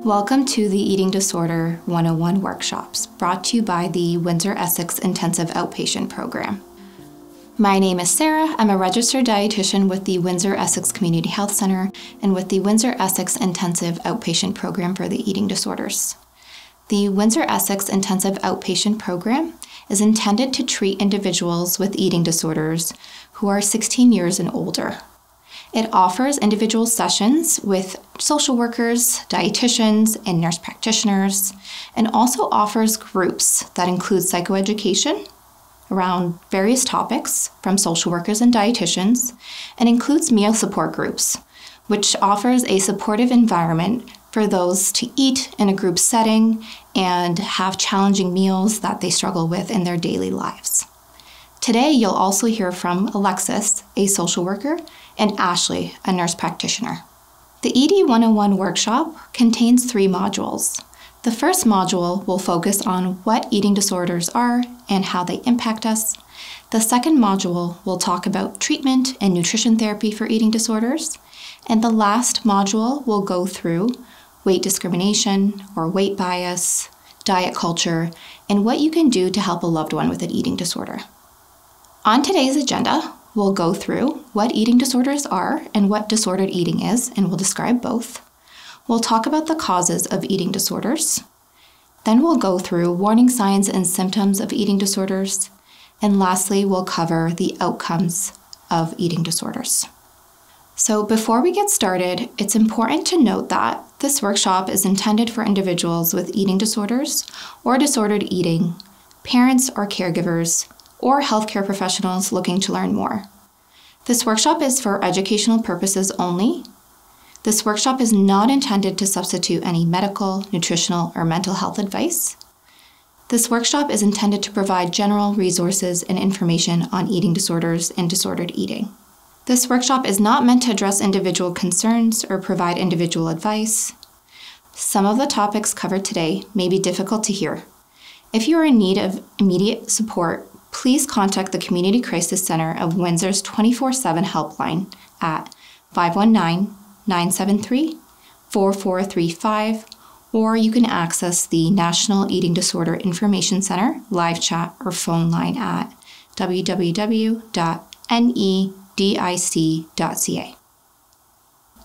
Welcome to the Eating Disorder 101 workshops, brought to you by the Windsor Essex Intensive Outpatient Program. My name is Sarah. I'm a registered dietitian with the Windsor Essex Community Health Center and with the Windsor Essex Intensive Outpatient Program for the Eating Disorders. The Windsor Essex Intensive Outpatient Program is intended to treat individuals with eating disorders who are 16 years and older. It offers individual sessions with social workers, dietitians, and nurse practitioners, and also offers groups that include psychoeducation around various topics from social workers and dietitians, and includes meal support groups, which offers a supportive environment for those to eat in a group setting and have challenging meals that they struggle with in their daily lives. Today, you'll also hear from Alexis, a social worker, and Ashley, a nurse practitioner. The ED 101 workshop contains 3 modules. The first module will focus on what eating disorders are and how they impact us. The second module will talk about treatment and nutrition therapy for eating disorders. And the last module will go through weight discrimination or weight bias, diet culture, and what you can do to help a loved one with an eating disorder. On today's agenda, we'll go through what eating disorders are and what disordered eating is, and we'll describe both. We'll talk about the causes of eating disorders. Then we'll go through warning signs and symptoms of eating disorders. And lastly, we'll cover the outcomes of eating disorders. So before we get started, it's important to note that this workshop is intended for individuals with eating disorders or disordered eating, parents or caregivers, or healthcare professionals looking to learn more. This workshop is for educational purposes only. This workshop is not intended to substitute any medical, nutritional, or mental health advice. This workshop is intended to provide general resources and information on eating disorders and disordered eating. This workshop is not meant to address individual concerns or provide individual advice. Some of the topics covered today may be difficult to hear. If you are in need of immediate support, please contact the Community Crisis Center of Windsor's 24/7 helpline at 519-973-4435, or you can access the National Eating Disorder Information Center live chat or phone line at www.nedic.ca.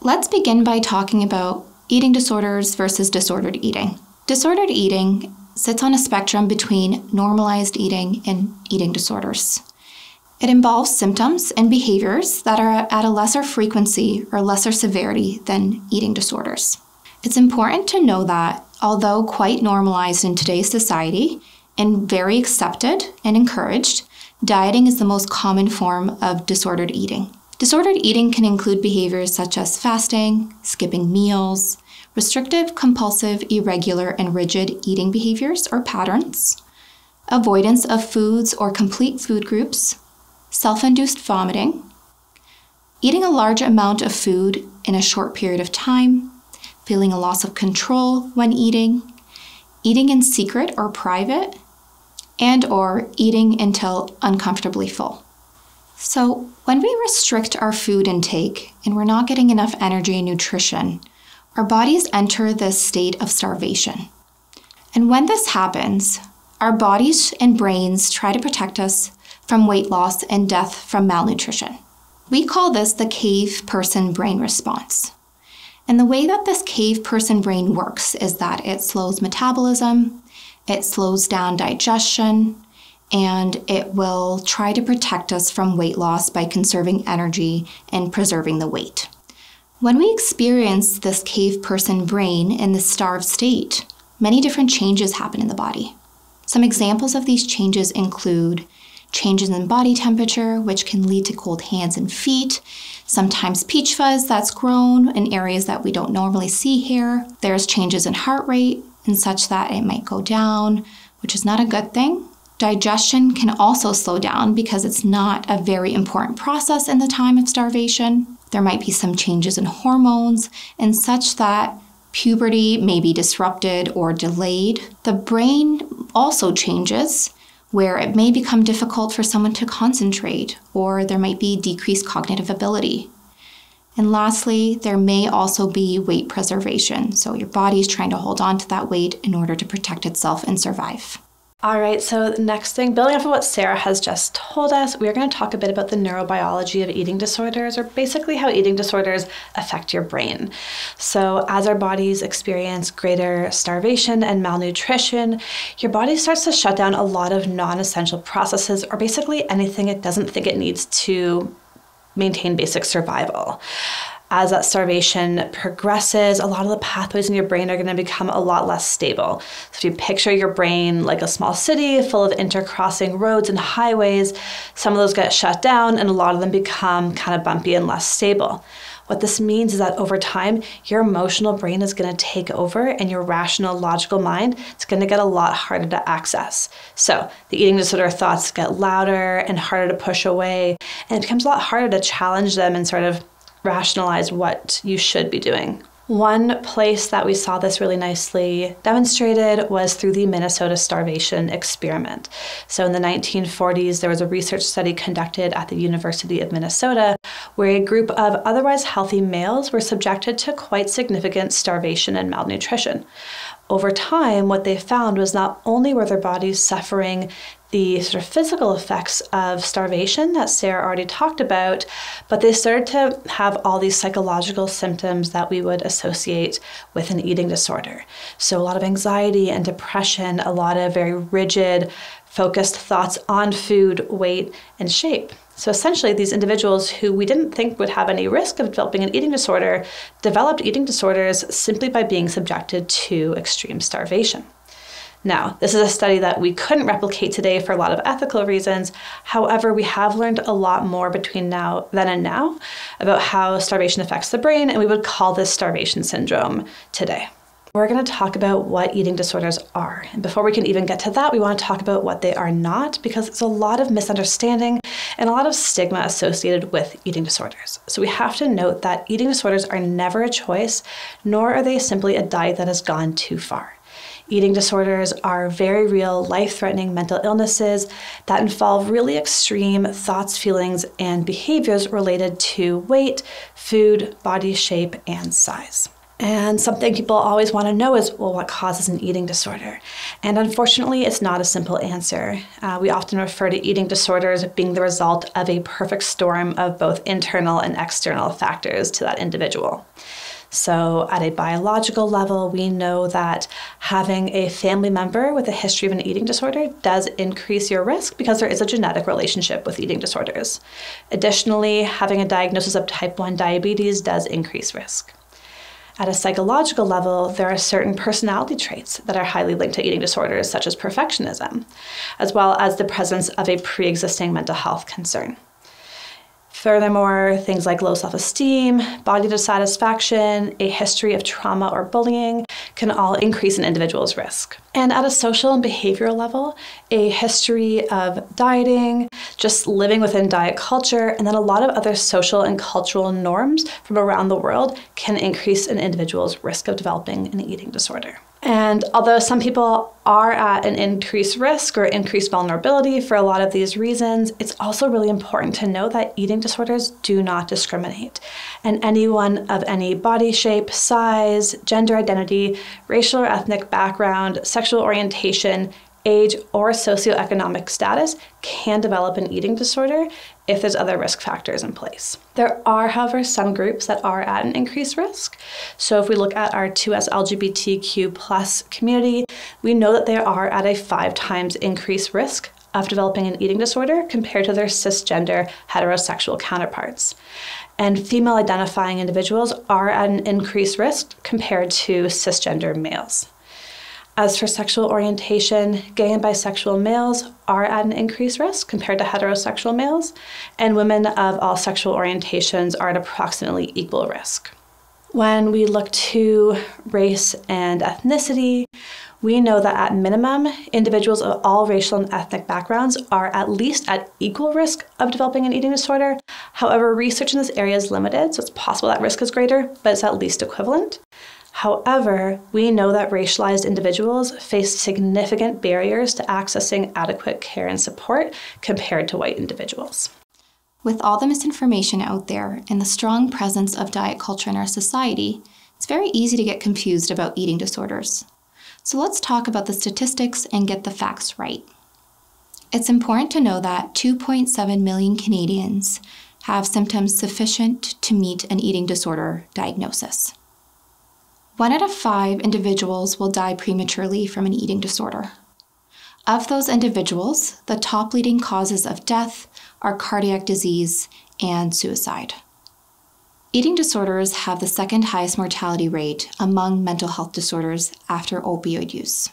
Let's begin by talking about eating disorders versus disordered eating. Disordered eating sits on a spectrum between normalized eating and eating disorders. It involves symptoms and behaviors that are at a lesser frequency or lesser severity than eating disorders. It's important to know that, although quite normalized in today's society and very accepted and encouraged, dieting is the most common form of disordered eating. Disordered eating can include behaviors such as fasting, skipping meals, restrictive, compulsive, irregular, and rigid eating behaviors or patterns, avoidance of foods or complete food groups, self-induced vomiting, eating a large amount of food in a short period of time, feeling a loss of control when eating, eating in secret or private, and/or eating until uncomfortably full. So when we restrict our food intake and we're not getting enough energy and nutrition, our bodies enter this state of starvation. And when this happens, our bodies and brains try to protect us from weight loss and death from malnutrition. We call this the cave person brain response. And the way that this cave person brain works is that it slows metabolism, it slows down digestion, and it will try to protect us from weight loss by conserving energy and preserving the weight. When we experience this cave person brain in this starved state, many different changes happen in the body. Some examples of these changes include changes in body temperature, which can lead to cold hands and feet, sometimes peach fuzz that's grown in areas that we don't normally see here. There's changes in heart rate and such that it might go down, which is not a good thing. Digestion can also slow down because it's not a very important process in the time of starvation. There might be some changes in hormones and such that puberty may be disrupted or delayed. The brain also changes where it may become difficult for someone to concentrate, or there might be decreased cognitive ability. And lastly, there may also be weight preservation. So your body's trying to hold on to that weight in order to protect itself and survive. All right, so the next thing, building off of what Sarah has just told us, we're going to talk a bit about the neurobiology of eating disorders, or basically how eating disorders affect your brain. So as our bodies experience greater starvation and malnutrition, your body starts to shut down a lot of non-essential processes, or basically anything it doesn't think it needs to maintain basic survival. As that starvation progresses, a lot of the pathways in your brain are going to become a lot less stable. So if you picture your brain like a small city full of intercrossing roads and highways, some of those get shut down and a lot of them become kind of bumpy and less stable. What this means is that over time, your emotional brain is going to take over and your rational, logical mind is going to get a lot harder to access. So the eating disorder thoughts get louder and harder to push away, and it becomes a lot harder to challenge them and sort of rationalize what you should be doing. One place that we saw this really nicely demonstrated was through the Minnesota starvation experiment. So in the 1940s, there was a research study conducted at the University of Minnesota where a group of otherwise healthy males were subjected to quite significant starvation and malnutrition. Over time, what they found was not only were their bodies suffering the sort of physical effects of starvation that Sarah already talked about, but they started to have all these psychological symptoms that we would associate with an eating disorder. So a lot of anxiety and depression, a lot of very rigid, focused thoughts on food, weight, and shape. So essentially, these individuals who we didn't think would have any risk of developing an eating disorder developed eating disorders simply by being subjected to extreme starvation. Now, this is a study that we couldn't replicate today for a lot of ethical reasons. However, we have learned a lot more between then and now about how starvation affects the brain, and we would call this starvation syndrome today. We're going to talk about what eating disorders are. And before we can even get to that, we want to talk about what they are not, because there's a lot of misunderstanding and a lot of stigma associated with eating disorders. So we have to note that eating disorders are never a choice, nor are they simply a diet that has gone too far. Eating disorders are very real, life-threatening mental illnesses that involve really extreme thoughts, feelings, and behaviors related to weight, food, body shape, and size. And something people always want to know is, well, what causes an eating disorder? And unfortunately, it's not a simple answer. We often refer to eating disorders being the result of a perfect storm of both internal and external factors to that individual. So at a biological level, we know that having a family member with a history of an eating disorder does increase your risk because there is a genetic relationship with eating disorders. Additionally, having a diagnosis of type 1 diabetes does increase risk. At a psychological level, there are certain personality traits that are highly linked to eating disorders, such as perfectionism, as well as the presence of a pre-existing mental health concern. Furthermore, things like low self-esteem, body dissatisfaction, a history of trauma or bullying can all increase an individual's risk. And at a social and behavioral level, a history of dieting, just living within diet culture, and then a lot of other social and cultural norms from around the world can increase an individual's risk of developing an eating disorder. And although some people are at an increased risk or increased vulnerability for a lot of these reasons, it's also really important to know that eating disorders do not discriminate. And anyone of any body shape, size, gender identity, racial or ethnic background, sexual orientation, age, or socioeconomic status can develop an eating disorder if there's other risk factors in place. There are, however, some groups that are at an increased risk. So if we look at our 2S LGBTQ+ community, we know that they are at a 5 times increased risk of developing an eating disorder compared to their cisgender heterosexual counterparts. And female identifying individuals are at an increased risk compared to cisgender males. As for sexual orientation, gay and bisexual males are at an increased risk compared to heterosexual males, and women of all sexual orientations are at approximately equal risk. When we look to race and ethnicity, we know that at minimum, individuals of all racial and ethnic backgrounds are at least at equal risk of developing an eating disorder. However, research in this area is limited, so it's possible that risk is greater, but it's at least equivalent. However, we know that racialized individuals face significant barriers to accessing adequate care and support compared to white individuals. With all the misinformation out there and the strong presence of diet culture in our society, it's very easy to get confused about eating disorders. So let's talk about the statistics and get the facts right. It's important to know that 2.7 million Canadians have symptoms sufficient to meet an eating disorder diagnosis. 1 out of 5 individuals will die prematurely from an eating disorder. Of those individuals, the top leading causes of death are cardiac disease and suicide. Eating disorders have the second highest mortality rate among mental health disorders after opioid use.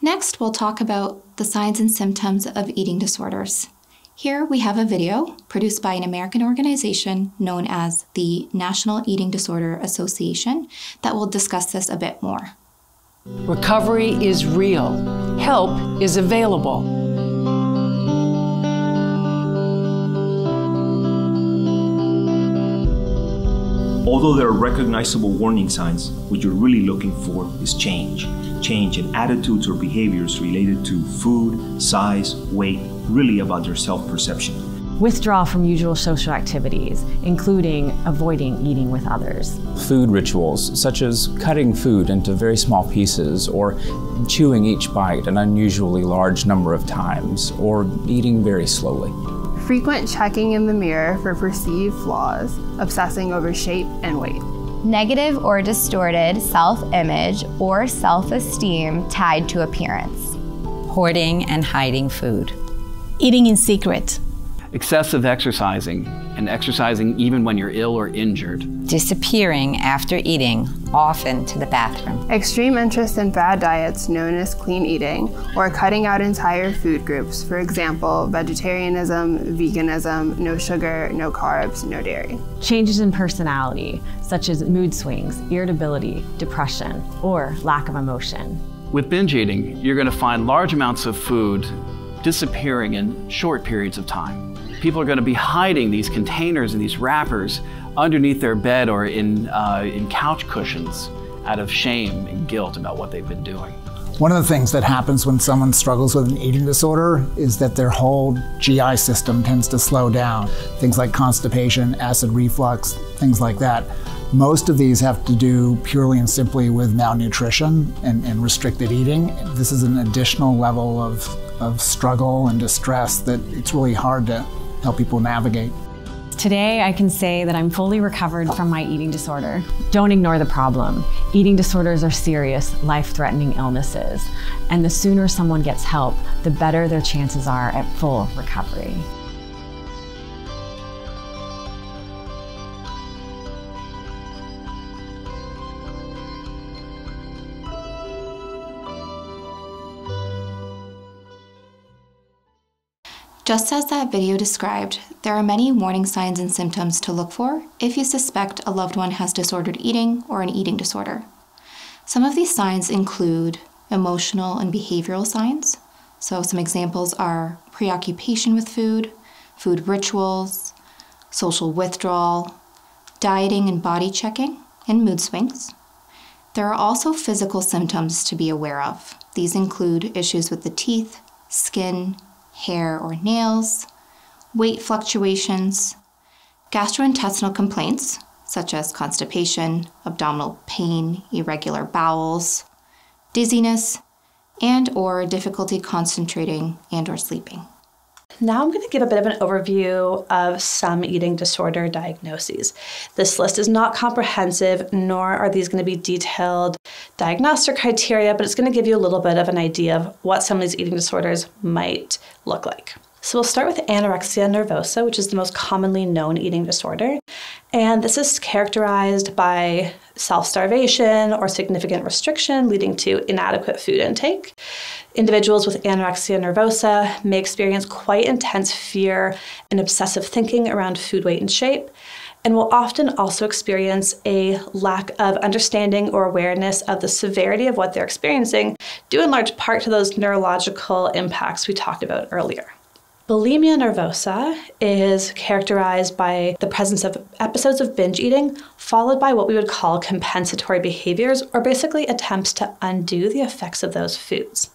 Next, we'll talk about the signs and symptoms of eating disorders. Here we have a video produced by an American organization known as the National Eating Disorder Association that will discuss this a bit more. Recovery is real. Help is available. Although there are recognizable warning signs, what you're really looking for is change. Change in attitudes or behaviors related to food, size, weight, really about their self-perception. Withdrawal from usual social activities, including avoiding eating with others. Food rituals, such as cutting food into very small pieces or chewing each bite an unusually large number of times, or eating very slowly. Frequent checking in the mirror for perceived flaws, obsessing over shape and weight. Negative or distorted self-image or self-esteem tied to appearance. Hoarding and hiding food. Eating in secret. Excessive exercising, and exercising even when you're ill or injured. Disappearing after eating, often to the bathroom. Extreme interest in fad diets known as clean eating, or cutting out entire food groups, for example, vegetarianism, veganism, no sugar, no carbs, no dairy. Changes in personality, such as mood swings, irritability, depression, or lack of emotion. With binge eating, you're going to find large amounts of food disappearing in short periods of time. People are going to be hiding these containers and these wrappers underneath their bed or in couch cushions out of shame and guilt about what they've been doing. One of the things that happens when someone struggles with an eating disorder is that their whole GI system tends to slow down. Things like constipation, acid reflux, things like that. Most of these have to do purely and simply with malnutrition and restricted eating. This is an additional level of struggle and distress that it's really hard to help people navigate. Today, I can say that I'm fully recovered from my eating disorder. Don't ignore the problem. Eating disorders are serious, life-threatening illnesses, and the sooner someone gets help, the better their chances are at full recovery. Just as that video described, there are many warning signs and symptoms to look for if you suspect a loved one has disordered eating or an eating disorder. Some of these signs include emotional and behavioral signs. So some examples are preoccupation with food, food rituals, social withdrawal, dieting and body checking, and mood swings. There are also physical symptoms to be aware of. These include issues with the teeth, skin, hair or nails, weight fluctuations, gastrointestinal complaints such as constipation, abdominal pain, irregular bowels, dizziness, and or difficulty concentrating and or sleeping. Now I'm going to give a bit of an overview of some eating disorder diagnoses. This list is not comprehensive, nor are these going to be detailed diagnostic criteria, but it's going to give you a little bit of an idea of what some of these eating disorders might look like. So we'll start with anorexia nervosa, which is the most commonly known eating disorder. And this is characterized by self-starvation or significant restriction leading to inadequate food intake. Individuals with anorexia nervosa may experience quite intense fear and obsessive thinking around food, weight, and shape, and will often also experience a lack of understanding or awareness of the severity of what they're experiencing, due in large part to those neurological impacts we talked about earlier. Bulimia nervosa is characterized by the presence of episodes of binge eating, followed by what we would call compensatory behaviors, or basically attempts to undo the effects of those foods.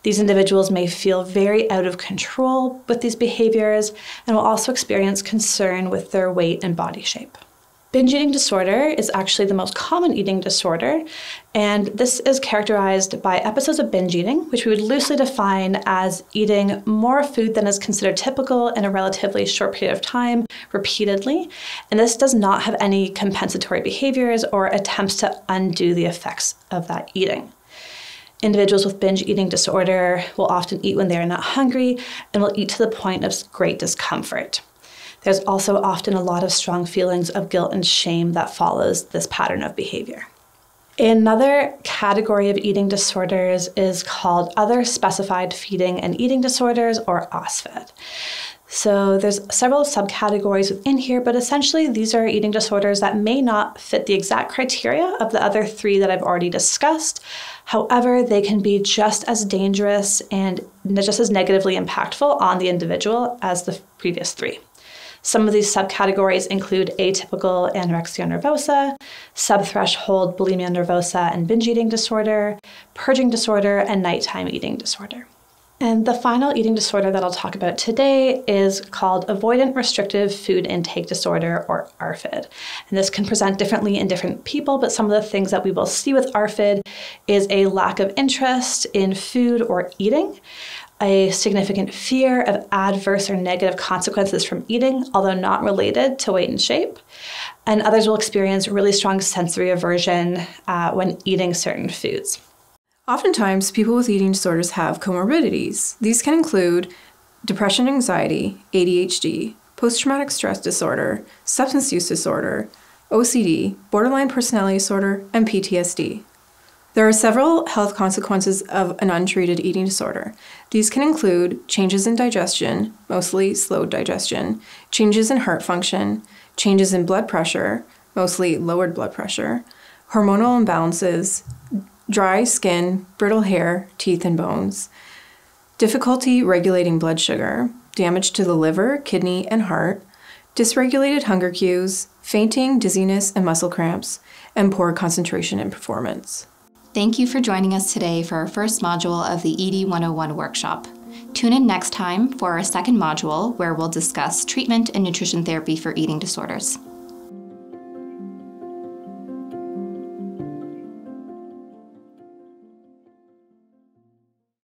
These individuals may feel very out of control with these behaviors and will also experience concern with their weight and body shape. Binge eating disorder is actually the most common eating disorder, and this is characterized by episodes of binge eating, which we would loosely define as eating more food than is considered typical in a relatively short period of time, repeatedly, and this does not have any compensatory behaviors or attempts to undo the effects of that eating. Individuals with binge eating disorder will often eat when they are not hungry and will eat to the point of great discomfort. There's also often a lot of strong feelings of guilt and shame that follows this pattern of behavior. Another category of eating disorders is called Other Specified Feeding and Eating Disorders, or OSFED. So there's several subcategories within here, but essentially these are eating disorders that may not fit the exact criteria of the other three that I've already discussed. However, they can be just as dangerous and just as negatively impactful on the individual as the previous three. Some of these subcategories include atypical anorexia nervosa, subthreshold bulimia nervosa and binge eating disorder, purging disorder, and nighttime eating disorder. And the final eating disorder that I'll talk about today is called avoidant restrictive food intake disorder, or ARFID. And this can present differently in different people, but some of the things that we will see with ARFID is a lack of interest in food or eating, a significant fear of adverse or negative consequences from eating, although not related to weight and shape. And others will experience really strong sensory aversion when eating certain foods. Oftentimes, people with eating disorders have comorbidities. These can include depression, anxiety, ADHD, post-traumatic stress disorder, substance use disorder, OCD, borderline personality disorder, and PTSD. There are several health consequences of an untreated eating disorder. These can include changes in digestion, mostly slowed digestion, changes in heart function, changes in blood pressure, mostly lowered blood pressure, hormonal imbalances, dry skin, brittle hair, teeth, and bones, difficulty regulating blood sugar, damage to the liver, kidney, and heart, dysregulated hunger cues, fainting, dizziness, and muscle cramps, and poor concentration and performance. Thank you for joining us today for our first module of the ED 101 workshop. Tune in next time for our second module, where we'll discuss treatment and nutrition therapy for eating disorders.